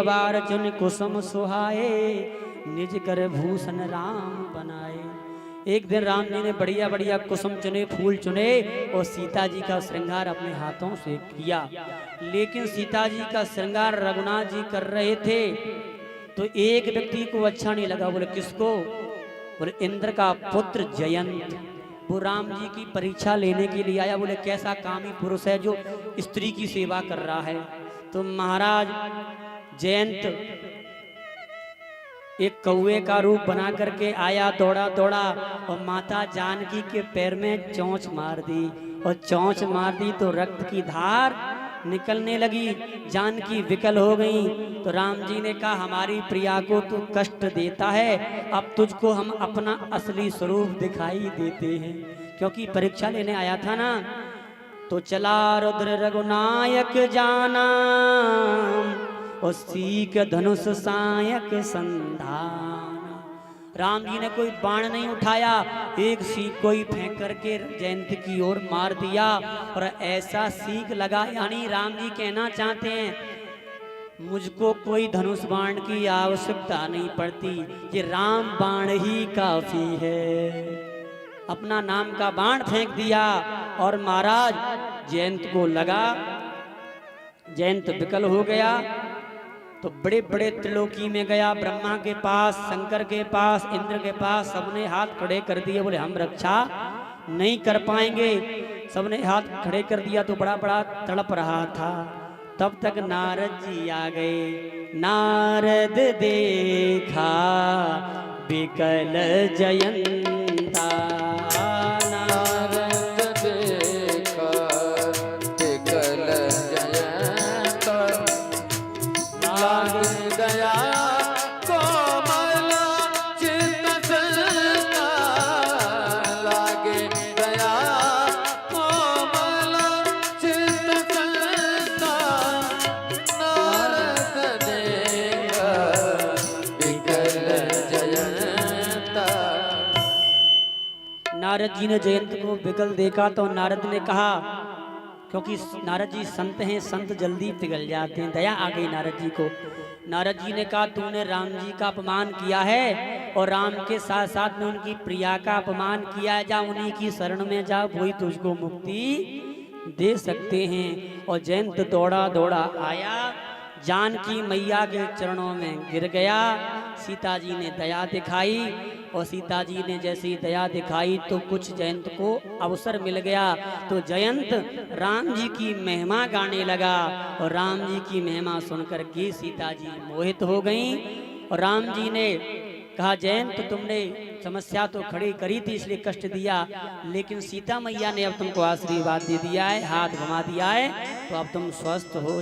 बार चुन कुसुम सुहाए, निज कर भूषण राम बनाए। एक दिन राम जी ने बढ़िया बढ़िया कुसुम चुने, फूल चुने और सीता जी का श्रृंगार अपने हाथों से किया। लेकिन सीता जी का श्रृंगार रघुनाथ जी कर रहे थे तो एक व्यक्ति को अच्छा नहीं लगा। बोले किसको? बोले इंद्र का पुत्र जयंत, वो राम जी की परीक्षा लेने के लिए आया। बोले कैसा कामी पुरुष है जो स्त्री की सेवा कर रहा है। तो महाराज जयंत एक कौवे का रूप बना करके आया, दौड़ा दौड़ा और माता जानकी के पैर में चोंच मार दी। और चोंच मार दी तो रक्त की धार निकलने लगी, जानकी विकल हो गई। तो राम जी ने कहा हमारी प्रिया को तू कष्ट देता है, अब तुझको हम अपना असली स्वरूप दिखाई देते हैं। क्योंकि परीक्षा लेने आया था ना। तो चला रुद्र रघुनायक जाना, और सीख धनुष सायक संधान। राम जी ने कोई बाण नहीं उठाया, एक सीख कोई फेंक करके जयंत की ओर मार दिया और ऐसा सीख लगा। यानी राम जी कहना चाहते हैं मुझको कोई धनुष बाण की आवश्यकता नहीं पड़ती, ये राम बाण ही काफी है। अपना नाम का बाण फेंक दिया और महाराज जयंत को लगा, जयंत विकल हो गया। तो बड़े बड़े त्रिलोकी में गया, ब्रह्मा के पास, शंकर के पास, इंद्र के पास, सबने हाथ खड़े कर दिए। बोले हम रक्षा नहीं कर पाएंगे। सबने हाथ खड़े कर दिया तो बड़ा बड़ा तड़प रहा था। तब तक नारद जी आ गए। नारद देखा विकल जयंता, नारद जी ने जयंत को विकल देखा तो नारद ने कहा, क्योंकि नारद जी संत हैं, संत जल्दी पिघल जाते हैं, दया आ गई नारद जी को। नारद जी ने कहा तूने राम जी का अपमान किया है और राम के साथ साथ में उनकी प्रिया का अपमान किया है, जा उन्हीं की शरण में जा, वही तुझको मुक्ति दे सकते हैं। और जयंत दौड़ा दौड़ा आया, जानकी मैया के चरणों में गिर गया। सीता जी ने दया दिखाई और सीता जी ने जैसी दया दिखाई तो कुछ जयंत को अवसर मिल गया। तो जयंत राम जी की महिमा गाने लगा और राम जी की महिमा सुनकर के सीता जी मोहित हो गईं। और राम जी ने कहा जयंत तुमने समस्या तो खड़ी करी थी इसलिए कष्ट दिया, लेकिन सीता मैया ने अब तुमको आशीर्वाद दे दिया है, हाथ घुमा दिया है, तो अब तुम स्वस्थ हो